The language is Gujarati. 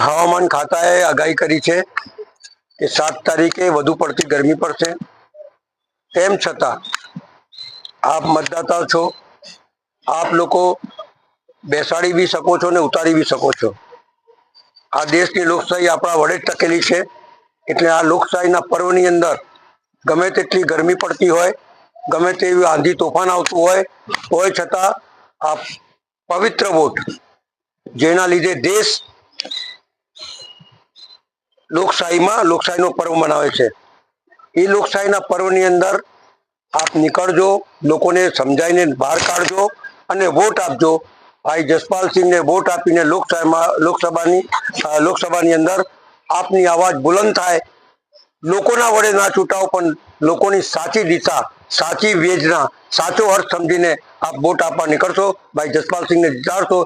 હવામાન ખાતાએ આગાહી કરી છે કે 7 તારીખે વધુ પડતી ગરમી પડશે। તેમ છતાં આપ મતદાતા છો, આપ લોકો બેસાડી બી શકો છો ને ઉતારી બી શકો છો। આ દેશની લોકશાહી આપણા વડે જ ટકેલી છે, એટલે આ લોકશાહીના પર્વની અંદર ગમે તેટલી ગરમી પડતી હોય, ગમે તેવી આંધી તોફાન આવતું હોય છતાં આ પવિત્ર વોટ, જેના લીધે દેશ લોકશાહીનો પર્વ મનાવે છે, એ લોકશાહીના પર્વની અંદર આપ નીકળજો, લોકોને સમજાવીને બહાર કાઢજો અને વોટ આપજો। ભાઈ જસપાલસિંહને વોટ આપીને લોકસભાની અંદર આપની અવાજ બુલંદ થાય। લોકોના વડે ના ચૂંટાવો, પણ લોકોની સાચી દિશા, સાચી વેદના, સાચો અર્થ સમજીને આપ વોટ આપવા નીકળશો, ભાઈ જસપાલસિંહને જીતાડશો।